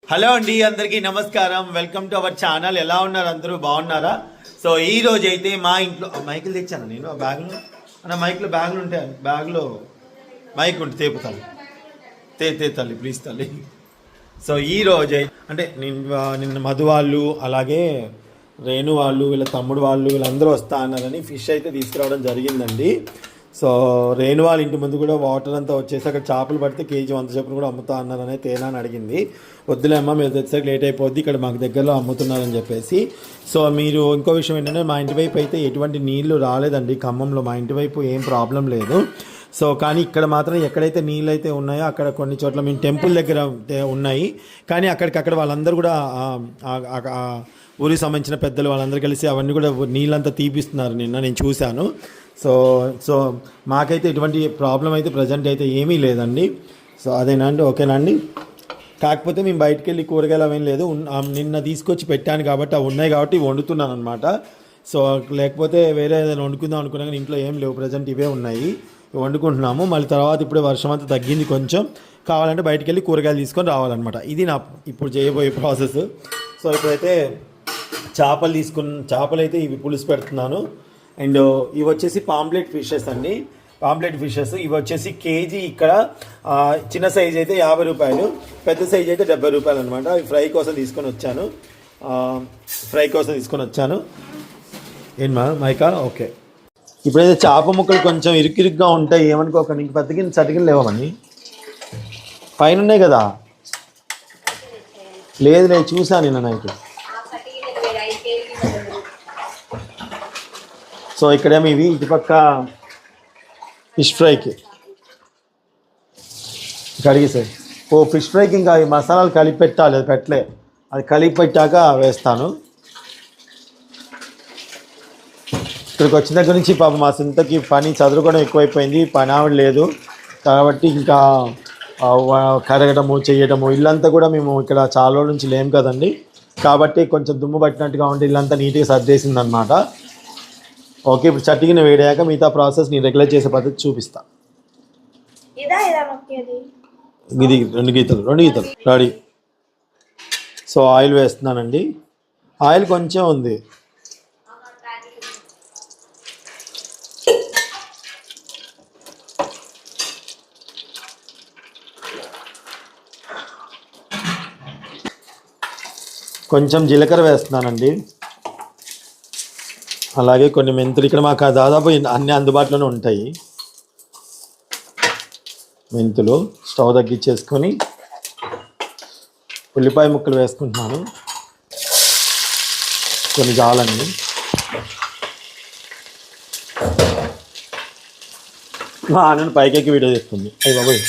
Hello అండి, అందరికీ నమస్కారం. Welcome to our channel. ఎలా ఉన్నారు అందరూ? బాగున్నారా? సో ఈ రోజు అయితే మా ఇంట్లో మైకులు తెచ్చాను నేను. ఆ బ్యాగ్లో అన్న మైకులు బ్యాగులు ఉంటాయి. బ్యాగ్లో మైక్ ఉంటే తేపుతాను. తే తల్లి ప్లీజ్ తల్లి. సో ఈ రోజు అంటే నిన్న మధు వాళ్ళు, అలాగే రేణు వాళ్ళు, వీళ్ళ తమ్ముడు వాళ్ళు, వీళ్ళందరూ వస్తా అన్నారని ఫిష్ అయితే తీసుకురావడం జరిగిందండి. సో రేణు వాళ్ళ ఇంటి ముందు కూడా వాటర్ అంతా వచ్చేసి అక్కడ చేపలు పడితే కేజీ 100 చొప్పున కూడా అమ్ముతా అన్నారని తేనా అని అడిగింది. వద్దులే అమ్మ, మీరు తెచ్చేసరికి లేట్ అయిపోద్ది, ఇక్కడ మాకు దగ్గరలో అమ్ముతున్నారని చెప్పేసి. సో మీరు ఇంకో విషయం ఏంటంటే, మా ఇంటి వైపు అయితే ఎటువంటి నీళ్లు రాలేదండి. ఖమ్మంలో మా ఇంటి వైపు ఏం ప్రాబ్లం లేదు. సో కానీ ఇక్కడ మాత్రం ఎక్కడైతే నీళ్ళు అయితే ఉన్నాయో అక్కడ కొన్ని చోట్ల మేము టెంపుల్ దగ్గర ఉన్నాయి. కానీ అక్కడికక్కడ వాళ్ళందరూ కూడా ఊరికి సంబంధించిన పెద్దలు వాళ్ళందరూ కలిసి అవన్నీ కూడా నీళ్ళంతా తీపిస్తున్నారు. నిన్న నేను చూశాను. సో సో మాకైతే ఎటువంటి ప్రాబ్లం అయితే ప్రజెంట్ అయితే ఏమీ లేదండి. సో అదేనా అండి? ఓకేనా అండి? కాకపోతే మేము బయటికి వెళ్ళి కూరగాయలు అవేం లేదు, నిన్న తీసుకొచ్చి పెట్టాను కాబట్టి అవి ఉన్నాయి కాబట్టి వండుతున్నాను అనమాట. సో లేకపోతే వేరే ఏదైనా వండుకుందాం అనుకున్నా కానీ ఇంట్లో ఏం లేవు, ప్రజెంట్ ఇవే ఉన్నాయి, వండుకుంటున్నాము. మళ్ళీ తర్వాత ఇప్పుడే వర్షం అంతా తగ్గింది కొంచెం, కావాలంటే బయటికి వెళ్ళి కూరగాయలు తీసుకొని రావాలన్నమాట. ఇది నా ఇప్పుడు చేయబోయే ప్రాసెస్. సో ఇప్పుడైతే చేపలు అయితే ఇవి పులుసు పెడుతున్నాను. అండ్ ఇవి వచ్చేసి పాంప్లెట్ ఫిషెస్ అండి. పాంప్లెట్ ఫిషెస్ ఇవి వచ్చేసి కేజీ ఇక్కడ చిన్న సైజ్ అయితే 50 రూపాయలు, పెద్ద సైజ్ అయితే 70 రూపాయలు అనమాట. అవి ఫ్రై కోసం తీసుకొని వచ్చాను. ఏంటమ్మా మైకా? ఓకే. ఇప్పుడైతే చేప ముక్కలు కొంచెం ఇరుకిరుగ్గా ఉంటాయి, ఏమనుకోకండి. ఇంక పెద్దగిన చటికిన లేవమని పైన ఉన్నాయి కదా. లేదు నేను చూసాను నిన్న నైట్. సో ఇక్కడేమో ఇవి ఇటుపక్క ఫిష్ ఫ్రైకి కడిగేసాయి. ఫిష్ ఫ్రైకి ఇంకా ఈ మసాలాలు కలిపి పెట్టాలి, అది పెట్టలే, అది కలిపి పెట్టాక వేస్తాను. ఇక్కడికి వచ్చిన దగ్గర నుంచి పాపం మా సింతకి పని చదువుకోవడం ఎక్కువైపోయింది, పని ఆవిడ లేదు కాబట్టి ఇంకా కడగడము చేయడము, ఇల్లంతా కూడా మేము ఇక్కడ చాలా రోజుల నుంచి లేము కదండి, కాబట్టి కొంచెం దుమ్ము పట్టినట్టుగా ఉంటే ఇల్లంతా నీట్గా సర్దేసింది అనమాట. ఓకే, ఇప్పుడు చట్టిగిన వేడాక మిగతా ప్రాసెస్ నేను రెగ్యులర్ చేసే పద్ధతి చూపిస్తా. ఇది రెండు గీతలు రెడీ. సో ఆయిల్ వేస్తున్నానండి. ఆయిల్ కొంచెం ఉంది. కొంచెం జీలకర్ర వేస్తున్నానండి, అలాగే కొన్ని మెంతులు. ఇక్కడ మాకు దాదాపు అన్ని అందుబాటులోనే ఉంటాయి మెంతులు. స్టవ్ తగ్గించేసుకొని ఉల్లిపాయ ముక్కలు వేసుకుంటున్నాను, కొన్ని జాలండి. ఆనంద్ పైకెక్కి వీడియో చేస్తుంది. అయ్యి బాబోయ్,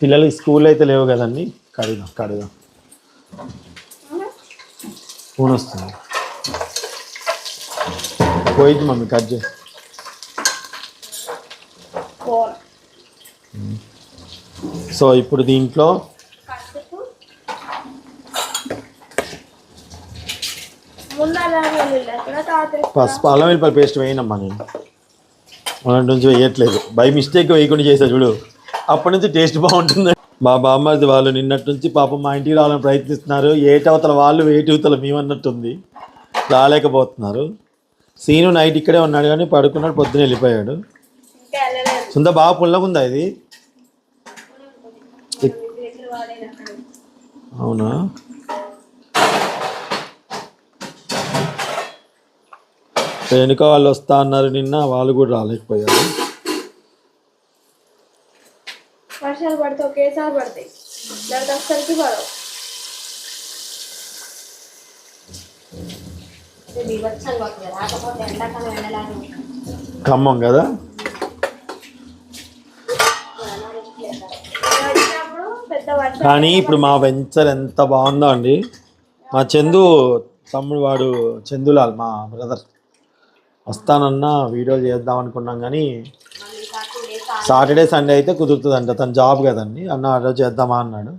పిల్లలకి స్కూల్ అయితే లేవు కదండి. కడుగుదాం ఫోన్ వస్తుంది, పోయింది మమ్మీ, కట్ చేయి. సో ఇప్పుడు దీంట్లో పసుపు, అల్లం వెల్లిపాయ పేస్ట్ వేయనమ్మా. నేను మొన్నటి నుంచి వేయట్లేదు, బై మిస్టేక్ వేయకుండా చేసా చూడు, అప్పటి నుంచి టేస్ట్ బాగుంటుంది. మా బామ్మది వాళ్ళు నిన్నటి నుంచి పాపం మా ఇంటికి రావాలని ప్రయత్నిస్తున్నారు. ఏటవతల వాళ్ళు ఏటవతల మేమన్నట్టుంది, రాలేకపోతున్నారు. సీను నైట్ ఇక్కడే ఉన్నాడు కానీ పడుకున్నాడు, పొద్దున వెళ్ళిపోయాడు. సొంత బాగా పుల్లగుందా ఇది? అవునా? వెనుక వాళ్ళు వస్తా అన్నారు నిన్న, వాళ్ళు కూడా రాలేకపోయారు. వర్షాలు పడితే ఒకేసారి పడతాయి, లేకపోతే అస్సలకి పడవు. ఖమ్మం కదా. కానీ ఇప్పుడు మా వెంచర్ ఎంత బాగుందో అండి. మా చందు తమ్ముడు, వాడు చందులాల్ మా బ్రదర్, వస్తానన్నా వీడియో చేద్దాం అనుకున్నాం కానీ సాటర్డే సండే అయితే కుదురుతుందంట, తన జాబ్ కదండి. అన్న ఆ రోజు చేద్దామా అన్నాడు,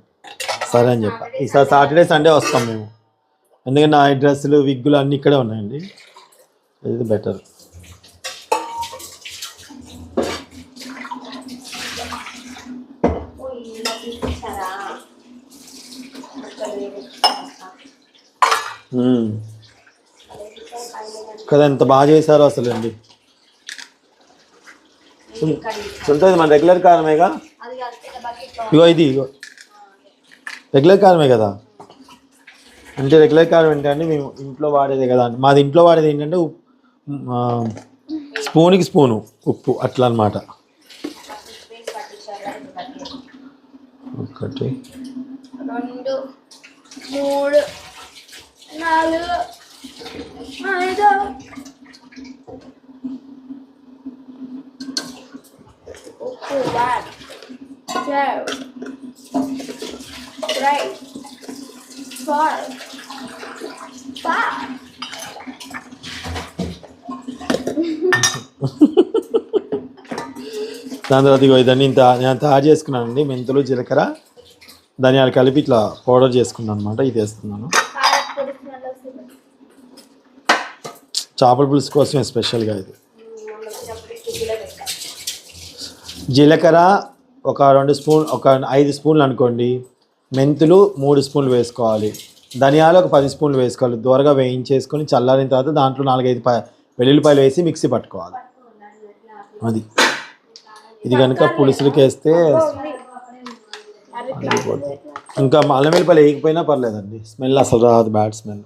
సరే అని చెప్పా. ఈసారి సాటర్డే సండే వస్తాం మేము, ఎందుకంటే నా డ్రెస్సులు విగ్గులు అన్నీ ఇక్కడే ఉన్నాయండి. ఇది బెటర్. కదా ఎంత బాగా చేశారో అసలు అండి. ఉంటుంది మన రెగ్యులర్ కారమేగా. ఇగో రెగ్యులర్ కారమే కదా. అంటే రెగ్యులర్ కారం ఏంటంటే మేము ఇంట్లో వాడేదే కదా. మాది ఇంట్లో వాడేది ఏంటంటే స్పూన్కి స్పూను ఉప్పు అట్లా అనమాట. 1 2 3 4 5 ఉప్పు 1 2 3 4 5 దాని తర్వాత ఇగో ఇదన్నీ నేను తయారు చేసుకున్నానండి. మెంతులు జీలకర్ర ధనియాలు కలిపి ఇట్లా పౌడర్ చేసుకున్నాను అనమాట. ఇది వేస్తున్నాను చేపల పులుసు కోసమే స్పెషల్గా. ఇది జీలకర్ర ఒక 2 స్పూన్, ఒక 5 స్పూన్లు అనుకోండి. మెంతులు 3 స్పూన్లు వేసుకోవాలి. ధనియాలు ఒక 10 స్పూన్లు వేసుకోవాలి. దూరగా వేయించేసుకొని చల్లారిన తర్వాత దాంట్లో 4-5 వెల్లుల్లిపాయలు వేసి మిక్సీ పట్టుకోవాలి. అది ఇది కనుక పులుసులకి వేస్తే ఇంకా అల్లం వెల్లిపాయలు వేయకపోయినా పర్లేదండి. స్మెల్ అసలు రాదు, బ్యాడ్ స్మెల్.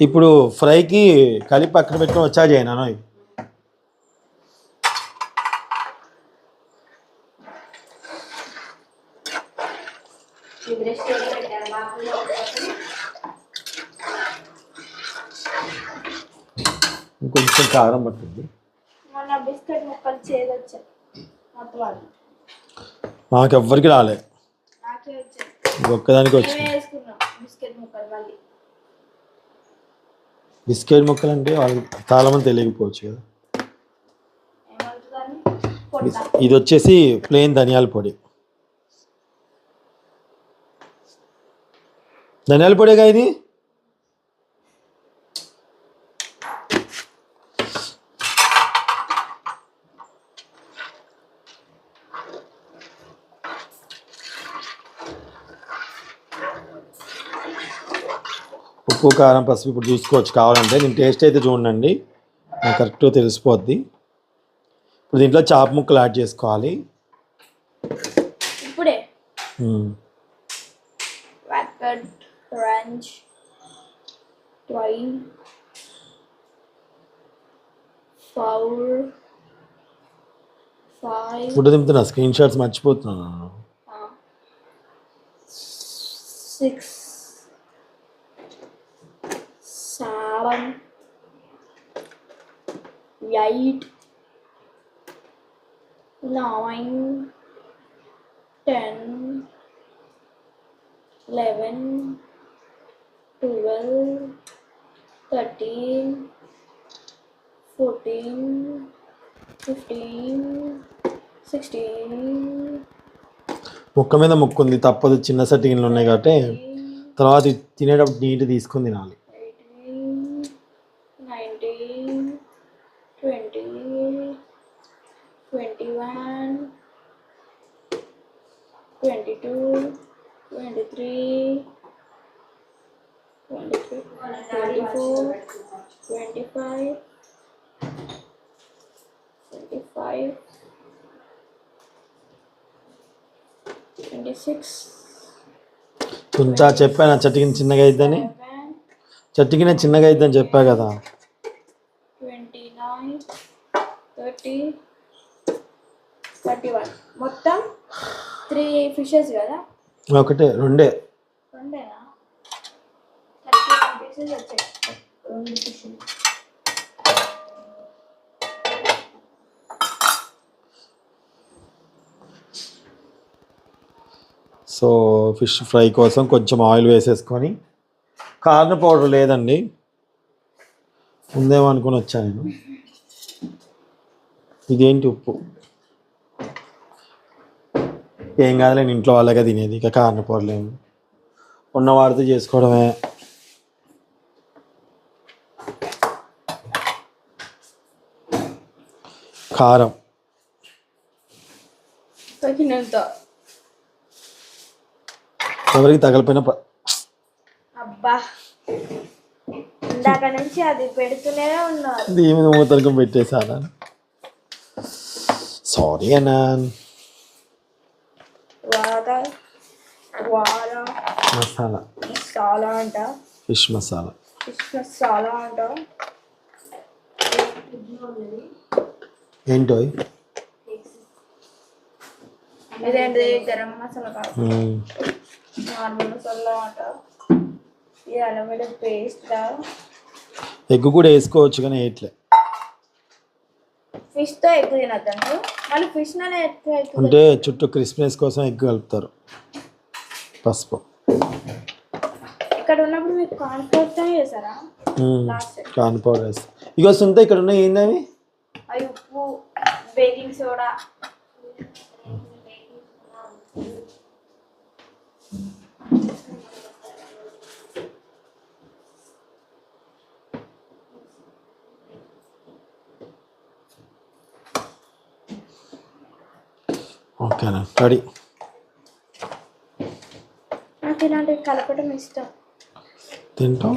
ఇప్పుడు ఫ్రైకి కలిపి పక్కన పెట్టుకొని వచ్చా చేయనా. ఇంకొంచెం కారం పట్టింది. మాకు ఎవ్వరికి రాలే, ఒక్కదానికి వచ్చింది. బిస్కెట్ ముక్కలు అంటే వాళ్ళు చాలా మంది తెలియకపోవచ్చు కదా. ఇది వచ్చేసి ప్లెయిన్ ధనియాల పొడి. ధనియాల పొడిగా ఇది. ఉప్పు కారం పసుపు ఇప్పుడు చూసుకోవచ్చు కావాలంటే. నేను టేస్ట్ అయితే చూడండి, నాకు కరెక్ట్గా తెలిసిపోద్ది. ఇప్పుడు దీంట్లో చాప ముక్కలు యాడ్ చేసుకోవాలి ఇప్పుడే. orange, 12, 4, 5. ఫోటో దింపుతున్నా, స్క్రీన్ షాట్స్ మర్చిపోతున్నాను. 6, 7, 8, 9, 10, 11, 12, 13, 14, 15, 16. ముక్క మీద ముక్కు ఉంది, తప్పదు. చిన్న సట్టిగిన్లు ఉన్నాయి కాబట్టి తర్వాత తినేటప్పుడు నీట్ తీసుకుని తినాలి. 18, 19, 20, 21, 22, 23, 24, 25, 26, కొంత చెప్పాను చట్టిగిన చిన్నగా అయిద్దని. చట్టిగిన చిన్నగా అయిద్దని చెప్పా కదా. 29, 30, 31. మొత్తం 3 ఫిషెస్ కదా. ఒకటే రెండేనా 31 పీసెస్ వచ్చాయి. 2 ఫిషెస్. సో ఫిష్ ఫ్రై కోసం కొంచెం ఆయిల్ వేసేసుకొని, కార్న్ పౌడర్ లేదండి, ఉందేమో అనుకుని వచ్చాను నేను. ఇదేంటి ఉప్పు, ఏం కాదులే, నేను ఇంట్లో వాళ్ళగా తినేది. ఇక కార్న్ పౌడర్ లేదు, ఉన్న వాడితో చేసుకోవడమే. కారం తగినంత. ఎవరికి తగలిపోయిన అబ్బా, ఇందాక నుంచి అది పెడుతూనే ఉన్నారు. దీని మీద మూతలకు పెట్టేసానా? సారీ అన్నా. వాటర్ వారా మసాలా, మసాలా అంట, ఫిష్ మసాలా. ఫిష్ మసాలా అంట. ఏంటో ఇదేంటి? గరం మసాలా కాదు, నార్మల్ మసాలా అంట. ఇది అల్లం వెల్లుల్లి పేస్ట్. ఎగ్ కూడా వేసుకోవచ్చు కానీ వేయట్లే. ఫిష్ తో ఎగ్ తినద్దు, మళ్ళీ ఫిష్ ననే ఎగ్ అంటే చుట్టూ క్రిస్పీనెస్ కోసం ఎగ్ కలుపుతారు. పసుపు ఇక్కడ ఉన్నప్పుడు మీకు కార్న్ ఫ్లోర్ తో చేశారా? కార్న్ పౌడర్ వేస్తా. ఇక వస్తుంటే ఇక్కడ ఉన్నాయి ఏంటవి? అవి ఉప్పు, బేకింగ్ సోడా. ఓకేనా, రెడీ. నాకు ఇలాంటివి కలపడం ఇష్టం. తింటాం.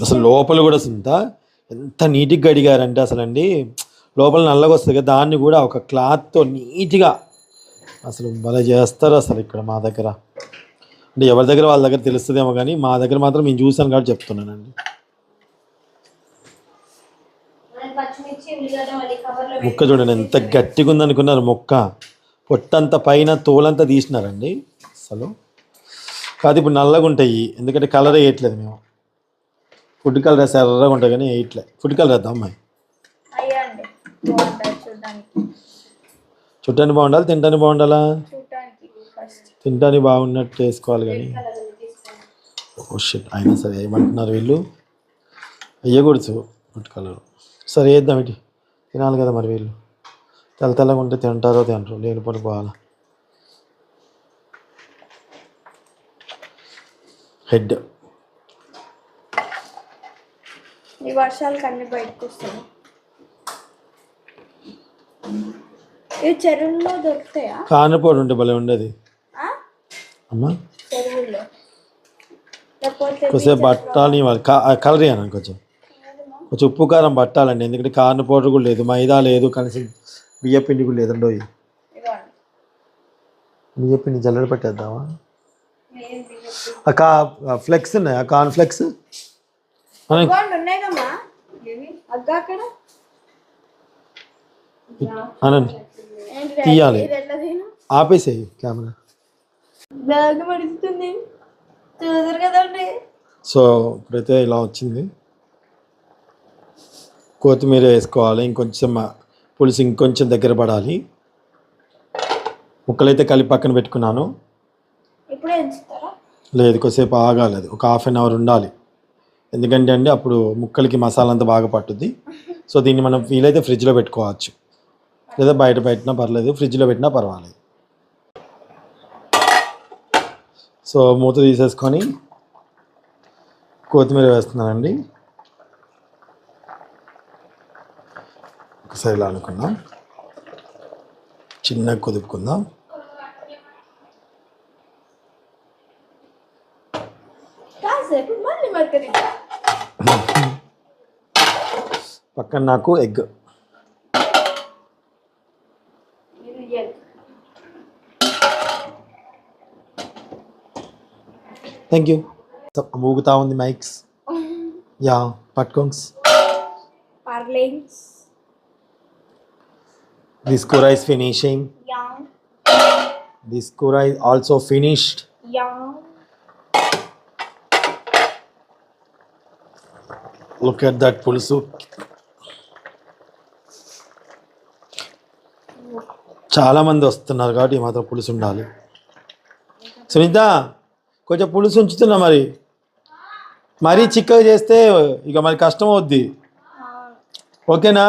అసలు లోపల కూడా వస్తుందా? ఎంత నీట్గా కడిగారంటే అసలు అండి, లోపల నల్లగా వస్తుంది కదా, దాన్ని కూడా ఒక క్లాత్తో నీట్గా అసలు భలే చేస్తారు అసలు ఇక్కడ మా దగ్గర. అంటే ఎవరి దగ్గర వాళ్ళ దగ్గర తెలుస్తుందేమో కానీ మా దగ్గర మాత్రం నేను చూసాను కాబట్టి చెప్తున్నానండి. ముక్క చూడండి ఎంత గట్టిగా ఉందనుకున్నారు. ముక్క పొట్టంతా పైన తోలంతా తీసినారండి అసలు. కాదు ఇప్పుడు నల్లగా ఉంటాయి, ఎందుకంటే కలర్ వేయట్లేదు మేము. ఫుడ్ కలర్ వేస్తే ఎర్రగా ఉంటాయి కానీ వేయట్లే. ఫుడ్ కలర్ వేద్దాం అమ్మాయి. చుట్టానికి బాగుండాలి, తింటానికి బాగుండాలా? తింటానికి బాగున్నట్టు వేసుకోవాలి కానీ. ఓ షిట్, అయినా సరే ఏమంటున్నారు వీళ్ళు, వేయకూడదు ఫుడ్ కలర్. సరే వేద్దాం, ఇటు తినాలి కదా మరి. వీళ్ళు తెల్ల తెల్లగా ఉంటే తింటారో తింటారో, లేనిపోని పోవాలా. హెడ్ ఈ వర్షాలకు అన్ని బయటకు వస్తాయి. ఈ చెరువుల్లో దొరుకుతాయా? కానపొడి ఉంటే భలే ఉండేది అమ్మా. చెరువుల్లో కొంచెం బట్టాలి కలర్ అయ్యాను, కొంచెం ఉప్పు కారం పట్టాలండి. ఎందుకంటే కార్న్ పౌడర్ కూడా లేదు, మైదా లేదు, కనీసం బియ్య పిండి కూడా లేదండో. బియ్య పిండి జల్లెడ పెట్టేద్దామా? ఫ్లెక్స్ ఉన్నాయా? కార్న్ ఫ్లెక్స్ అనండి, తీయాలి. ఆపేసేయి కెమెరా. సో ఇప్పుడైతే ఇలా వచ్చింది. కొత్తిమీర వేసుకోవాలి, ఇంకొంచెం పులుసు ఇంకొంచెం దగ్గర పడాలి. ముక్కలైతే కలిపి పక్కన పెట్టుకున్నాను. లేదు, కొద్దిసేపు ఆగాలి, అది ఒక హాఫ్ అన్ అవర్ ఉండాలి. ఎందుకంటే అండి అప్పుడు ముక్కలకి మసాలా అంతా బాగా పట్టుద్ది. సో దీన్ని మనం వీలైతే ఫ్రిడ్జ్లో పెట్టుకోవచ్చు, లేదా బయట పెట్టినా పర్లేదు, ఫ్రిడ్జ్లో పెట్టినా పర్వాలేదు. సో మూత తీసేసుకొని కొత్తిమీర వేస్తున్నానండి. ఒకసారి ఇలా అనుకుందాం, చిన్నగా కుదుపుకుందాం. పక్కన నాకు ఎగ్. Thank you. మూగుతా ఉంది మైక్స్. యా పట్టుకోంగ్స్. This kura is finishing. Yeah. This kura is also finished. Yeah. Look at that pulusu. చాలా మంది వస్తున్నారు కాబట్టి మాత్రం పులుసు ఉండాలి. సునీత కొంచెం పులుసు ఉంచుతున్నా, మరి మరీ చిక్కగా చేస్తే ఇక మరి కష్టం అవుద్ది. ఓకేనా?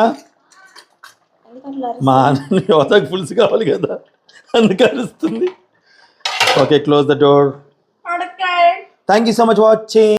మా యువతకు పులుసు కావాలి కదా, అందుకు అరుస్తుంది. Okay, close the door. Thank you so much watching.